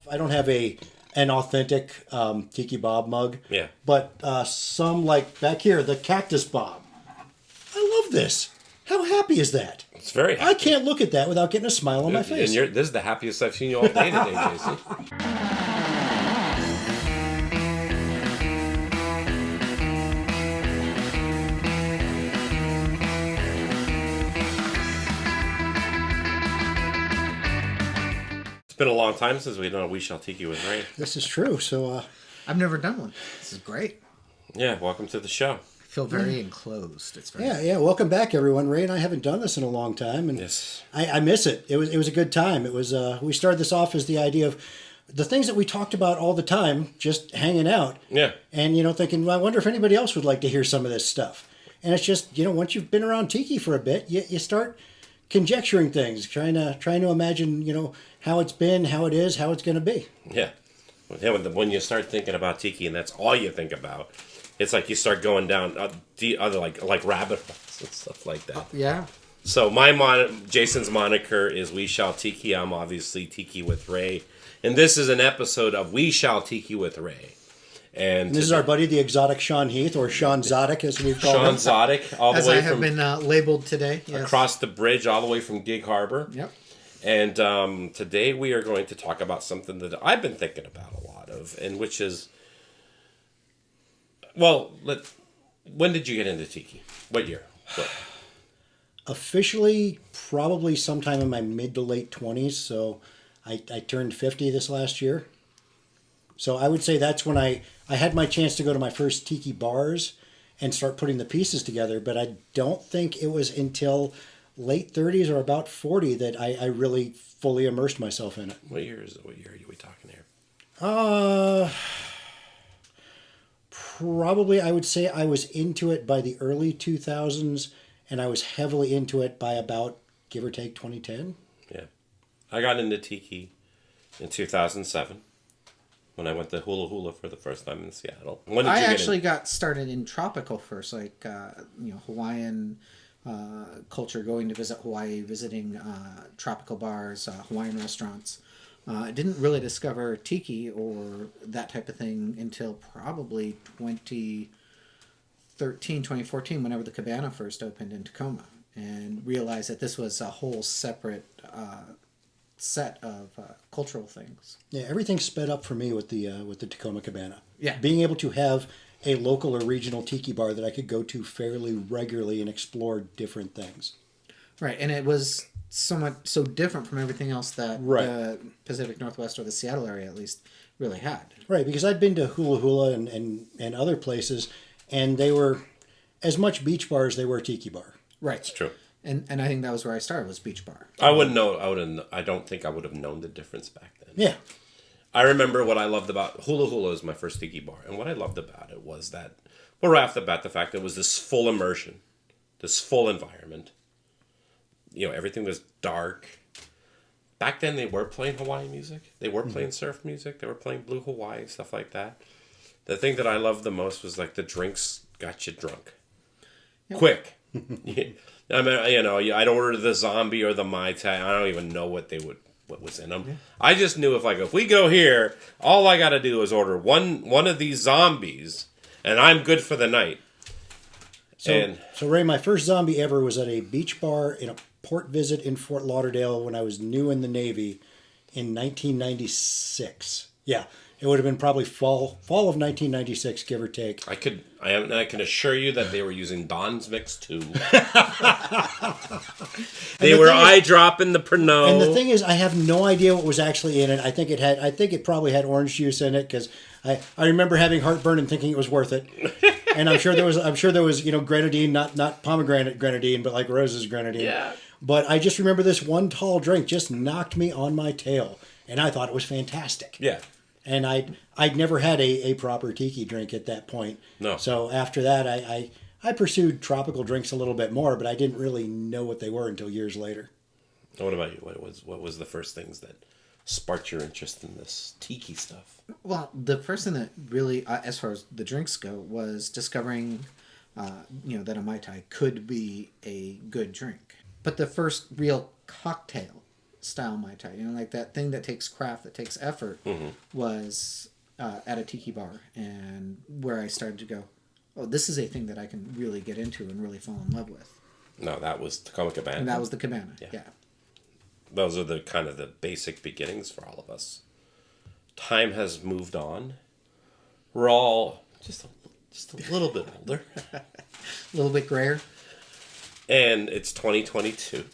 I don't have an authentic Tiki Bob mug. Yeah. But some, like back here, the Cactus Bob. I love this. How happy is that? It's very happy. I can't look at that without getting a smile on my face. And this is the happiest I've seen you all day today, Jason. It's been a long time since we've done a We Shall Tiki with Ray. This is true. So I've never done one. This is great. Yeah, welcome to the show. I feel very enclosed. It's very yeah. Welcome back, everyone. Ray and I haven't done this in a long time, and Yes. I miss it. It was a good time. It was. We started this off as the idea of the things that we talked about all the time, just hanging out. Yeah. And thinking, well, I wonder if anybody else would like to hear some of this stuff. And it's just, once you've been around Tiki for a bit, you start conjecturing things, trying to imagine, how it's been, how it is, how it's going to be. Yeah. When you start thinking about Tiki and that's all you think about, it's like you start going down other like rabbit holes and stuff like that. yeah. So Jason's moniker is We Shall Tiki. I'm obviously Tiki with Ray. And this is an episode of We Shall Tiki with Ray. And this is our buddy, the exotic Sean Heath, or Sean Zodic, as we've called him. Sean Zodic, all the As way I have from been labeled today. Yes. across the bridge, all the way from Gig Harbor. Yep. And today we are going to talk about something that I've been thinking about a lot of, and which is, when did you get into Tiki? What year? Officially, probably sometime in my mid to late 20s. So I turned 50 this last year. So I would say that's when I had my chance to go to my first Tiki bars and start putting the pieces together. But I don't think it was until late 30s or about 40 that I really fully immersed myself in it. What year are we talking here? Probably I would say I was into it by the early 2000s, and I was heavily into it by about, give or take, 2010. Yeah. I got into Tiki in 2007 when I went to Hula Hula for the first time in Seattle. When did I you actually got started in tropical first, like Hawaiian culture, going to visit Hawaii, visiting tropical bars, Hawaiian restaurants. I didn't really discover Tiki or that type of thing until probably 2013, 2014, whenever the Cabana first opened in Tacoma, and realized that this was a whole separate set of cultural things. Yeah, everything sped up for me with the Tacoma Cabana. Yeah. Being able to have a local or regional Tiki bar that I could go to fairly regularly and explore different things. Right, and it was so different from everything else that the Pacific Northwest, or the Seattle area at least, really had. Right, because I'd been to Hula Hula and other places, and they were as much beach bar as they were Tiki bar. Right. It's true. And I think that was where I started, was beach bar. I wouldn't know. I don't think I would have known the difference back then. Yeah. I remember what I loved about Hula Hula was my first Tiki bar, and what I loved about it was that, well, right off the bat, the fact that it was this full immersion, this full environment. Everything was dark. Back then, they were playing Hawaii music. They were playing surf music. They were playing Blue Hawaii, stuff like that. The thing that I loved the most was like the drinks got you drunk, quick. I mean, I'd order the zombie or the Mai Tai. I don't even know what was in them. Yeah. I just knew if we go here, all I got to do is order one of these zombies, and I'm good for the night. So Ray, my first zombie ever was at a beach bar in a port visit in Fort Lauderdale when I was new in the Navy in 1996. Yeah, it would have been probably fall of 1996, give or take. I can assure you that they were using Don's Mix too. They were eye dropping the Pernod. And the thing is, I have no idea what was actually in it. I think it probably had orange juice in it, because I remember having heartburn and thinking it was worth it. And I'm sure there was grenadine, not pomegranate grenadine, but like Rose's grenadine. Yeah. But I just remember this one tall drink just knocked me on my tail, and I thought it was fantastic. Yeah. And I'd never had a proper Tiki drink at that point. No. So after that, I pursued tropical drinks a little bit more, but I didn't really know what they were until years later. What about you? What was the first things that sparked your interest in this Tiki stuff? Well, the first thing that really, as far as the drinks go, was discovering, that a Mai Tai could be a good drink. But the first real cocktail style Mai Tai. Like that thing that takes craft, that takes effort, was at a tiki bar, and where I started to go, oh, this is a thing that I can really get into and really fall in love with. No, that was the Comic Cabana. And that was the Cabana. Yeah. Yeah. Those are the kind of the basic beginnings for all of us. Time has moved on. We're all just a little bit older. A little bit grayer. And it's 2022.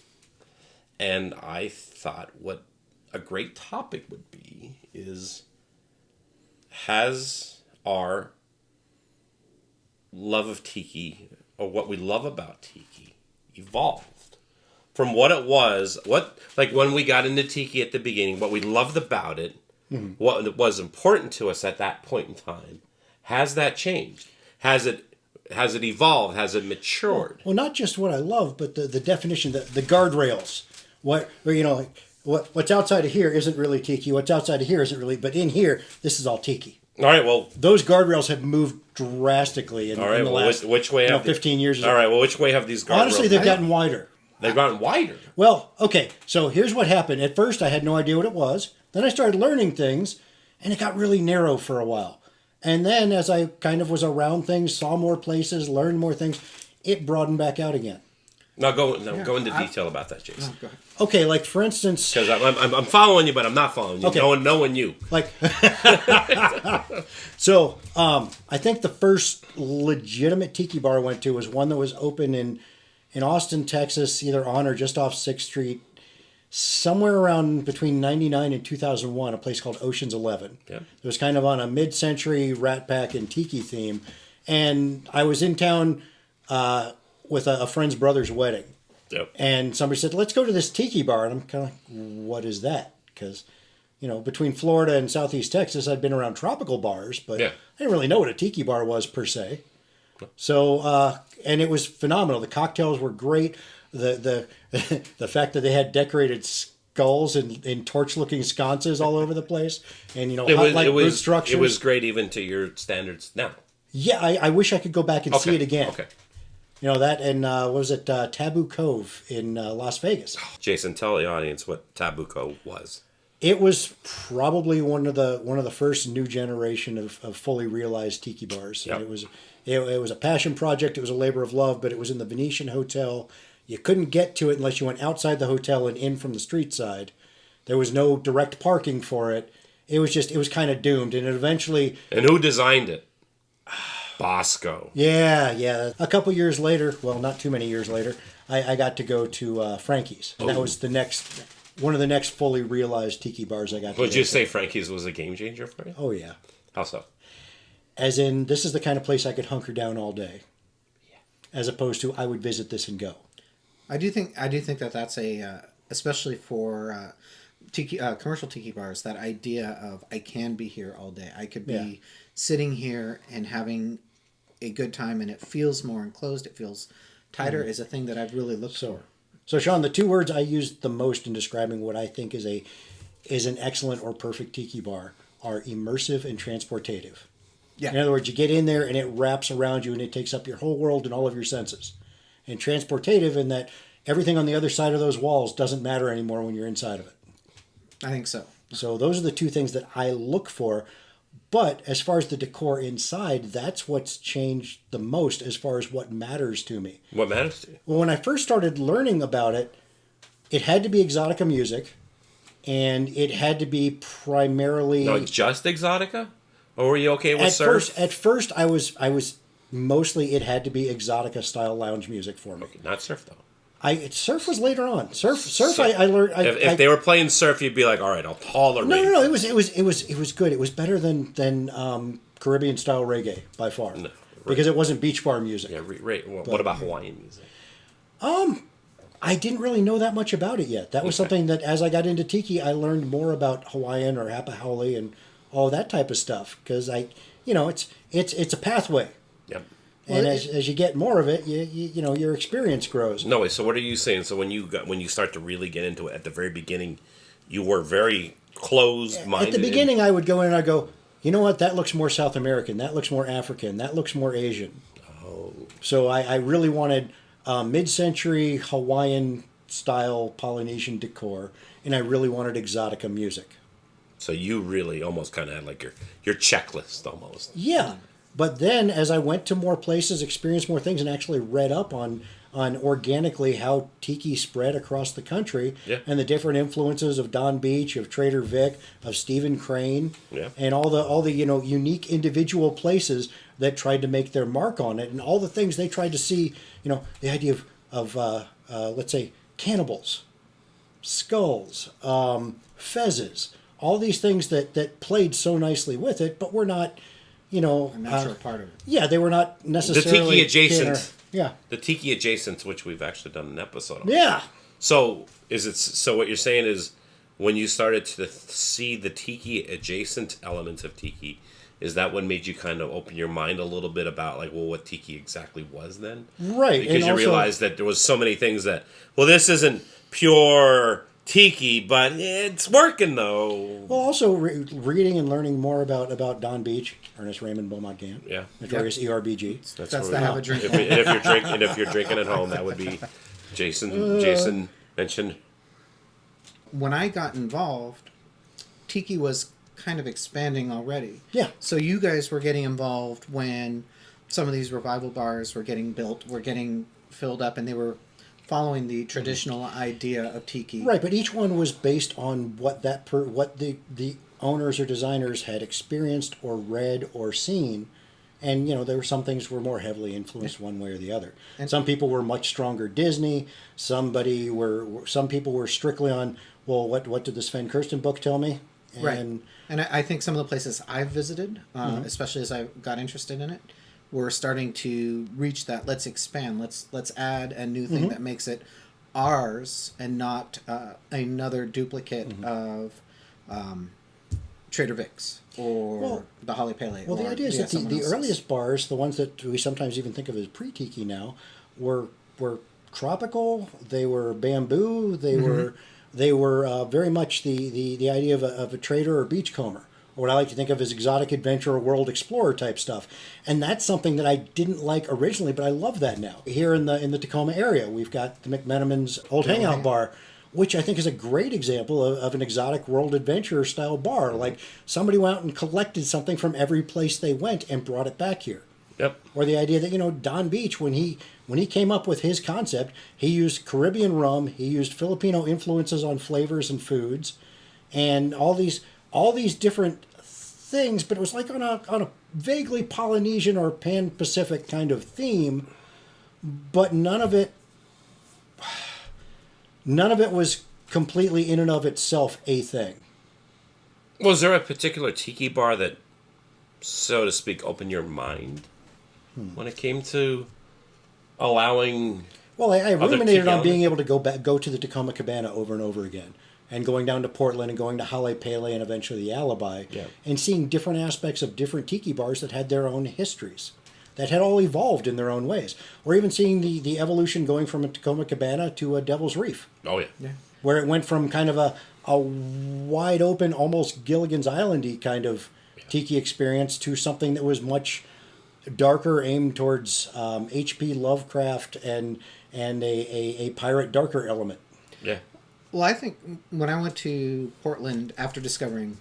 And I thought what a great topic would be is, has our love of Tiki, or what we love about Tiki, evolved? From what it was, like when we got into Tiki at the beginning, what we loved about it, what was important to us at that point in time, has that changed? Has it evolved? Has it matured? Well, not just what I love, but the definition, the guardrails. What's outside of here isn't really Tiki. What's outside of here isn't really, but in here, this is all Tiki. All right, well, Those guardrails have moved drastically in the last which way have 15 years. All right, well, which way have these guardrails? Honestly, they've gotten wider. They've gotten wider. Well, okay, so here's what happened. At first, I had no idea what it was. Then I started learning things, and it got really narrow for a while. And then as I kind of was around things, saw more places, learned more things, it broadened back out again. Now go into detail about that, Jason. Go ahead. Okay, like for instance... Because I'm following you, but I'm not following you. Okay. Knowing you. Like, so I think the first legitimate tiki bar I went to was one that was open in Austin, Texas, either on or just off 6th Street, somewhere around between 99 and 2001, a place called Ocean's 11. Yeah. It was kind of on a mid-century Rat Pack and tiki theme. And I was in town with a friend's brother's wedding. Yep. And somebody said, let's go to this tiki bar. And I'm kind of like, what is that? Because, between Florida and Southeast Texas, I'd been around tropical bars, but Yeah. I didn't really know what a tiki bar was per se. So, and it was phenomenal. The cocktails were great. The the fact that they had decorated skulls and torch-looking sconces all over the place, and boot structures. It was great even to your standards now. Yeah, I wish I could go back and see it again. Okay. That and what was it, Taboo Cove in Las Vegas. Jason, tell the audience what Taboo Cove was. It was probably one of the first new generation of fully realized tiki bars. Yep. And it was a passion project. It was a labor of love, but it was in the Venetian Hotel. You couldn't get to it unless you went outside the hotel and in from the street side. There was no direct parking for it. It was kind of doomed, and it eventually. And who designed it? Bosco. Yeah. A couple years later, well, not too many years later, I got to go to Frankie's, and that was one of the next fully realized tiki bars I got to go to. Would you say Frankie's was a game changer for you? Oh, yeah. How so? As in, this is the kind of place I could hunker down all day. Yeah. As opposed to, I would visit this and go. I do think that that's especially for tiki commercial tiki bars, that idea of I can be here all day. I could be sitting here and having a good time, and it feels more enclosed. It feels tighter. Is a thing that I've really looked for. So, Sean, the two words I used the most in describing what I think is an excellent or perfect tiki bar are immersive and transportative. Yeah. In other words, you get in there and it wraps around you and it takes up your whole world and all of your senses. And transportative in that everything on the other side of those walls doesn't matter anymore when you're inside of it. I think so. So those are the two things that I look for. But as far as the decor inside, that's what's changed the most as far as what matters to me. What matters to you? Well, when I first started learning about it, it had to be exotica music, and it had to be primarily... No, just exotica? Or were you okay with surf? At first, I was mostly, it had to be exotica style lounge music for me. Okay, not surf though. Surf was later on. Surf. I learned. If they were playing surf, you'd be like, all right, I'll tolerate. No. It was good. It was better than Caribbean style reggae by far, because it wasn't beach bar music. Yeah, what about Hawaiian music? I didn't really know that much about it yet. That was something that, as I got into tiki, I learned more about Hawaiian or Hapa Haole and all that type of stuff, because it's a pathway. Yep. And as you get more of it, you know your experience grows. No, so what are you saying? So when you start to really get into it at the very beginning, you were very closed-minded. At the beginning, I would go in and I'd go, you know what? That looks more South American. That looks more African. That looks more Asian. Oh. So I really wanted mid-century Hawaiian style Polynesian decor, and I really wanted exotica music. So you really almost kind of had like your checklist almost. Yeah. But then as I went to more places, experienced more things, and actually read up on organically how tiki spread across the country, Yeah. and the different influences of Don Beach, of Trader Vic, of Stephen Crane, Yeah. and all the unique individual places that tried to make their mark on it, and all the things they tried to see, the idea of let's say cannibals, skulls, fezzes, all these things that played so nicely with it, but were not, A natural part of it. yeah, they were not necessarily adjacent. Yeah, The tiki adjacent, which we've actually done an episode on. yeah. So so what you're saying is when you started to see the tiki adjacent elements of tiki, is that what made you kind of open your mind a little bit about like, well, what tiki exactly was then? Right, Because and you also- realized that there was so many things that, well, this isn't pure tiki, but it's working though. Well, also reading and learning more about Don Beach, Ernest Raymond Beaumont Gant, Yeah. notorious ERBG. That's where the we- have a drink. if you're drinking at home, that would be Jason mentioned. When I got involved, Tiki was kind of expanding already. Yeah. So you guys were getting involved when some of these revival bars were getting built, were getting filled up, and they were following the traditional idea of Tiki. Right, but each one was based on what what the owners or designers had experienced or read or seen. And there were some things were more heavily influenced one way or the other. And- some people were much stronger Disney. Some people were strictly on, well, what did the Sven Kirsten book tell me? Right. And And I think some of the places I've visited, especially as I got interested in it, were starting to reach that. Let's expand. Let's add a new thing that makes it ours and not another duplicate of Trader Vic's or the Holly Pele. Well, the or, idea is that someone the else's. earliest bars, the ones that we sometimes even think of as pre-tiki now, were tropical. They were bamboo. They were very much the idea of a trader or beachcomber, or what I like to think of as exotic adventure or world explorer type stuff. And that's something that I didn't like originally, but I love that now. Here in the Tacoma area, we've got the McMenamin's Old Hangout Bar, which I think is a great example of an exotic world adventure style bar. Like somebody went out and collected something from every place they went and brought it back here. Yep. Or the idea that Don Beach, when he came up with his concept, he used Caribbean rum, he used Filipino influences on flavors and foods, and all these different things. But it was like on a vaguely Polynesian or Pan Pacific kind of theme, but none of it was completely in and of itself a thing. Was there a particular tiki bar that, so to speak, opened your mind when it came to allowing? Well, I Other ruminated tiki on being able to go to the Tacoma Cabana over and over again, and going down to Portland and going to Hale Pele and eventually the Alibi, Yeah. and seeing different aspects of different tiki bars that had their own histories, that had all evolved in their own ways, or even seeing the evolution going from a Tacoma Cabana to a Devil's Reef, Oh yeah. Yeah. where it went from kind of a wide open, almost Gilligan's Islandy kind of tiki experience to something that was much darker, aimed towards H.P. Lovecraft and a pirate darker element. Yeah. Well, I think when I went to Portland after discovering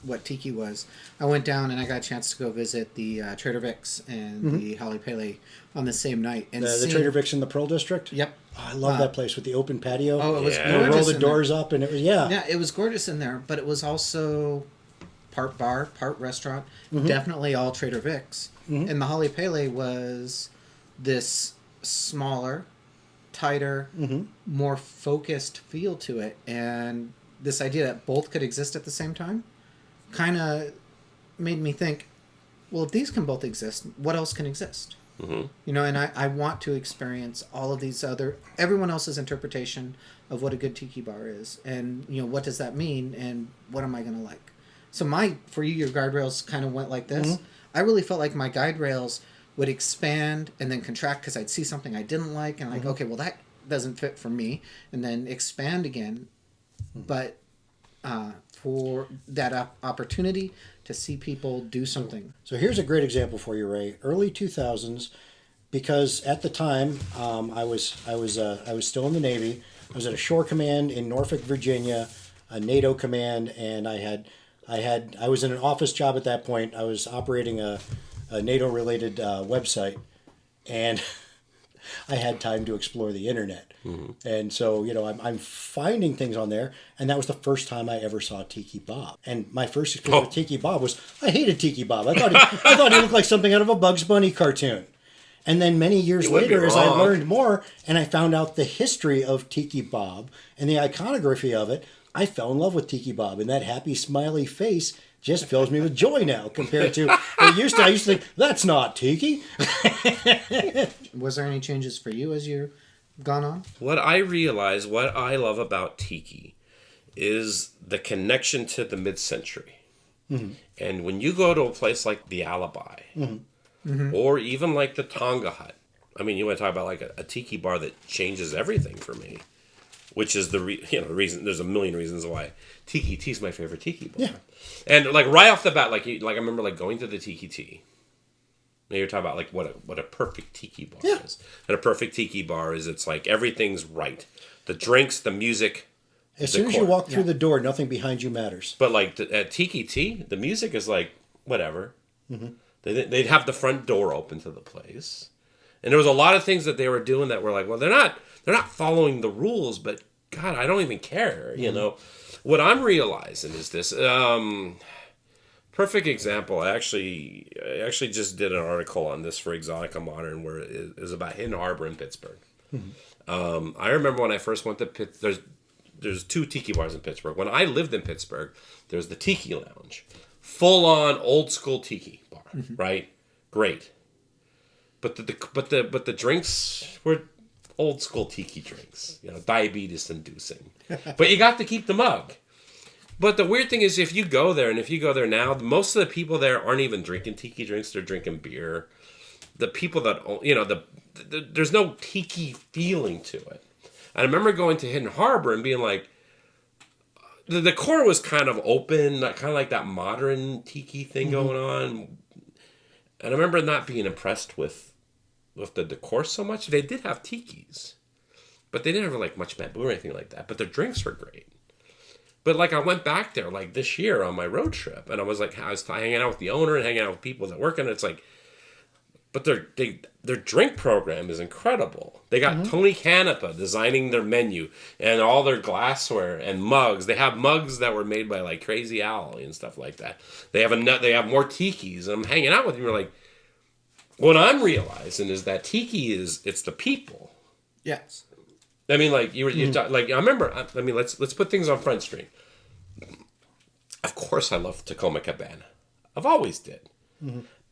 what Tiki was, I went down and I got a chance to go visit the Trader Vic's and the Holly Pele on the same night. And The seeing- Trader Vic's in the Pearl District? Yep. Oh, I love that place with the open patio. Oh, it was Yeah. You gorgeous. roll the in doors there. up and it was, yeah. Yeah, it was gorgeous in there, but it was also part bar, part restaurant. Definitely all Trader Vic's. And the Holly Pele was this smaller, tighter, more focused feel to it, and this idea that both could exist at the same time kind of made me think, well, if these can both exist, what else can exist? And I want to experience all of these everyone else's interpretation of what a good tiki bar is, and what does that mean, and what am I going to like? So for you, your guardrails kind of went like this. I really felt like my guide rails would expand and then contract because I'd see something I didn't like, and like, okay, well, that doesn't fit for me, and then expand again. But for that opportunity to see people do something. So here's a great example for you, Ray. Early 2000s, because at the time I was still in the Navy. I was at a shore command in Norfolk, Virginia, a NATO command, and I was in an office job at that point. I was operating a NATO related website, and I had time to explore the internet. And so, I'm finding things on there. And that was the first time I ever saw Tiki Bob. And my first experience with Tiki Bob was, I hated Tiki Bob. I thought he looked like something out of a Bugs Bunny cartoon. And then many years later, as I learned more and I found out the history of Tiki Bob and the iconography of it, I fell in love with Tiki Bob. And that happy, smiley face just fills me with joy now compared to I used to think, that's not Tiki. Was there any changes for you as you've gone on? What I realize, what I love about Tiki is the connection to the mid-century. And when you go to a place like the Alibi, or even like the Tonga Hut, I mean, you want to talk about like a tiki bar that changes everything for me, which is the reason. There's a million reasons why Tiki Tea is my favorite tiki bar. Yeah. And like right off the bat, like I remember like going to the Tiki Tea. Now you're talking about like what a perfect tiki bar is. And a perfect tiki bar is it's like everything's right. The drinks, the music. As soon as you walk through the door, nothing behind you matters. But like at Tiki Tea, the music is like whatever. They'd have the front door open to the place, and there was a lot of things that they were doing that were like, well, they're not following the rules, but God, I don't even care. You know, what I'm realizing is this. Perfect example. I actually just did an article on this for Exotica Modern where it is about Hidden Harbor in Pittsburgh. I remember when I first went to Pittsburgh. There's 2 tiki bars in Pittsburgh. When I lived in Pittsburgh, there's the Tiki Lounge, full on old school tiki bar, right? Great, but the drinks were old school tiki drinks, diabetes inducing. But you got to keep the mug. But the weird thing is, if you go there now, most of the people there aren't even drinking tiki drinks; they're drinking beer. The people that there's no tiki feeling to it. I remember going to Hidden Harbor and being like, the decor was kind of open, kind of like that modern tiki thing going on. And I remember not being impressed with the decor so much. They did have tikis, but they didn't have like much bamboo or anything like that. But their drinks were great. But like I went back there like this year on my road trip, and I was hanging out with the owner and hanging out with people that work in it. It's like, but their drink program is incredible. They got Tony Canepa designing their menu and all their glassware and mugs. They have mugs that were made by like Crazy Owl and stuff like that. They have more tikis, and I'm hanging out with you. We're like, what I'm realizing is that tiki it's the people. Yes. I mean, like you like I remember. I mean, let's put things on Front Street. Of course, I love Tacoma Cabana. I've always did.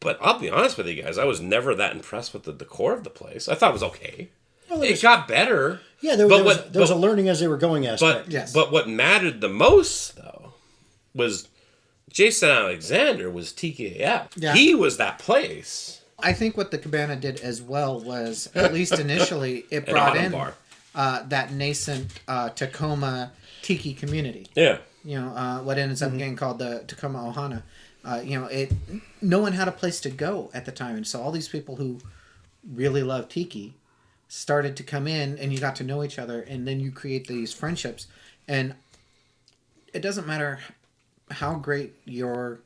But I'll be honest with you guys, I was never that impressed with the decor of the place. I thought it was okay. Well, it got better. Yeah, there was a learning as they were going aspect. But what mattered the most, though, was Jason Alexander was TKF. Yeah. He was that place. I think what the Cabana did as well was, at least initially, it brought in that nascent Tacoma tiki community. Yeah. What ends up getting called the Tacoma Ohana. No one had a place to go at the time, and so all these people who really love tiki started to come in, and you got to know each other, and then you create these friendships. And it doesn't matter how great your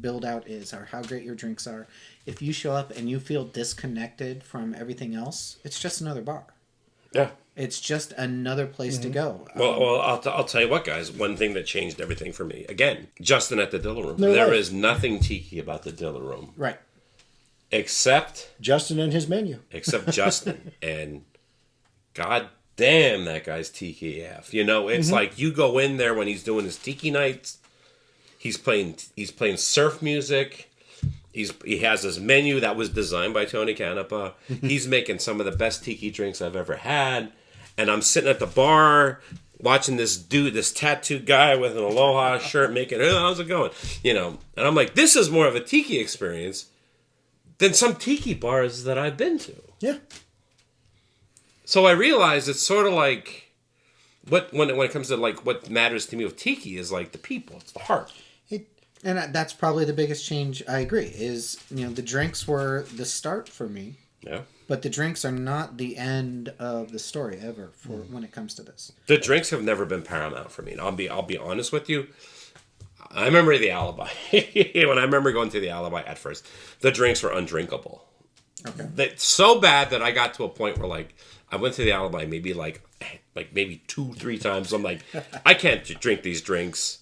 build out is or how great your drinks are, if you show up and you feel disconnected from everything else, it's just another bar. Yeah. It's just another place to go. Well, I'll tell you what, guys. One thing that changed everything for me, again, Justin at the Dilla Room. There is nothing tiki about the Dilla Room. Right. Except Justin and his menu. Except Justin. And God damn, that guy's TKF. It's like you go in there when he's doing his tiki nights. He's playing surf music. He has his menu that was designed by Tony Canepa. He's making some of the best tiki drinks I've ever had. And I'm sitting at the bar watching this dude, this tattooed guy with an Aloha shirt making, how's it going? And I'm like, this is more of a tiki experience than some tiki bars that I've been to. Yeah. So I realized it's sort of like, when it comes to like what matters to me with tiki is like the people. It's the heart. And that's probably the biggest change, I agree, is, the drinks were the start for me. Yeah. But the drinks are not the end of the story ever for when it comes to this. The drinks have never been paramount for me. And I'll be honest with you. I remember the Alibi. When I remember going to the Alibi at first, the drinks were undrinkable. Okay. That's so bad that I got to a point where like I went to the Alibi maybe like maybe 2-3 times. I'm like, I can't drink these drinks.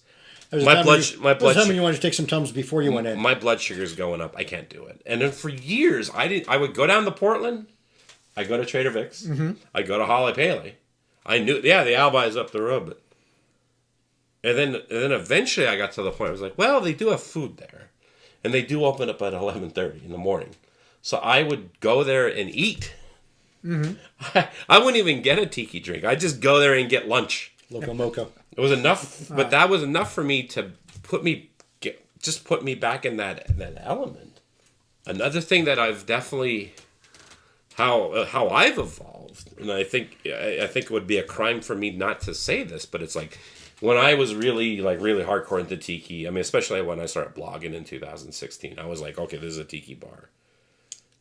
My blood you wanted to take some Tums before you went in. My blood sugar's going up. I can't do it. And then for years, I would go down to Portland. I go to Trader Vic's. I go to Holly Paley. I knew, the Alibi is up the road. But, and then eventually I got to the point where I was like, well, they do have food there. And they do open up at 11:30 in the morning. So I would go there and eat. I wouldn't even get a tiki drink. I'd just go there and get lunch. Loco Moco. It was enough, but that was enough for me to put me back in that element. Another thing that I've definitely how I've evolved, and I think it would be a crime for me not to say this, but it's like when I was really hardcore into tiki. I mean, especially when I started blogging in 2016, I was like, okay, this is a tiki bar,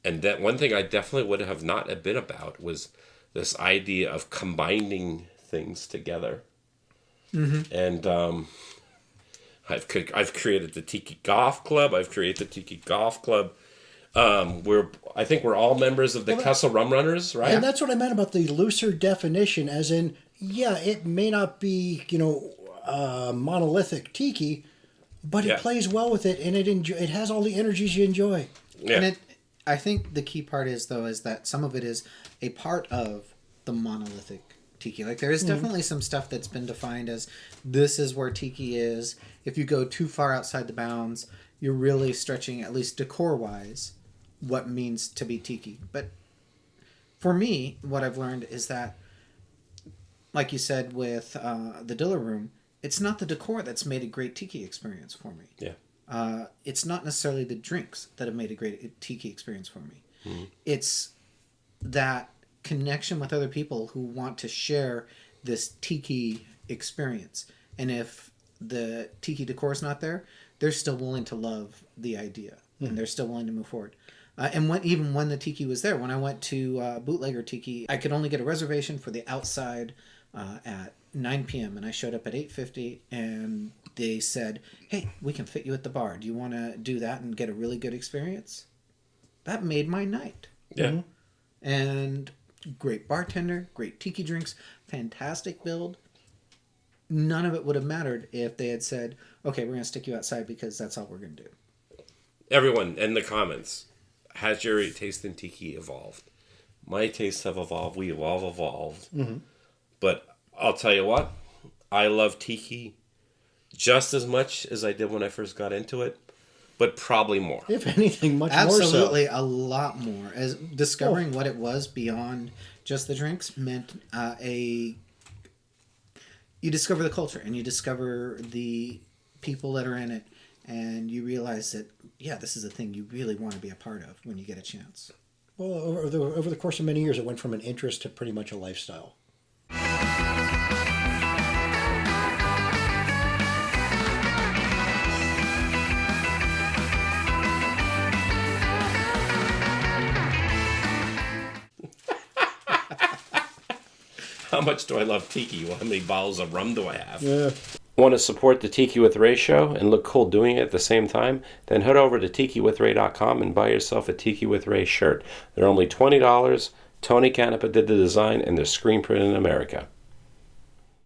and that one thing I definitely would have not been about was this idea of combining things together. And I've created the Tiki Golf Club. I've created the Tiki Golf Club. I think we're all members of the Kessel Rum Runners, right? And that's what I meant about the looser definition, as in, yeah, it may not be, monolithic tiki, but it plays well with it, and it has all the energies you enjoy. Yeah. And I think the key part is that some of it is a part of the monolithic tiki. Like, there is definitely some stuff that's been defined as this is where tiki is. If you go too far outside the bounds, you're really stretching, at least decor-wise, what means to be tiki. But for me, what I've learned is that, like you said with the Diller Room, it's not the decor that's made a great tiki experience for me. Yeah. It's not necessarily the drinks that have made a great tiki experience for me. It's that connection with other people who want to share this tiki experience. And if the tiki decor is not there, they're still willing to love the idea. And they're still willing to move forward. And even when the tiki was there, when I went to Bootlegger Tiki, I could only get a reservation for the outside at 9 p.m. And I showed up at 8:50, and they said, hey, we can fit you at the bar. Do you want to do that and get a really good experience? That made my night. Yeah. And great bartender, great tiki drinks, fantastic build. None of it would have mattered if they had said, okay, we're going to stick you outside because that's all we're going to do. Everyone in the comments, has your taste in tiki evolved? My tastes have evolved. We have all evolved. But I'll tell you what, I love tiki just as much as I did when I first got into it, but probably more. If anything, much Absolutely, more so. a lot more. As discovering what it was beyond just the drinks meant you discover the culture, and you discover the people that are in it, and you realize that, yeah, this is a thing you really want to be a part of when you get a chance. Well, over the course of many years, it went from an interest to pretty much a lifestyle. How much do I love tiki? Well, how many bottles of rum do I have? Yeah. Want to support the Tiki with Ray show and look cool doing it at the same time? Then head over to tikiwithray.com and buy yourself a Tiki with Ray shirt. They're only $20. Tony Canepa did the design, and they're screen printed in America.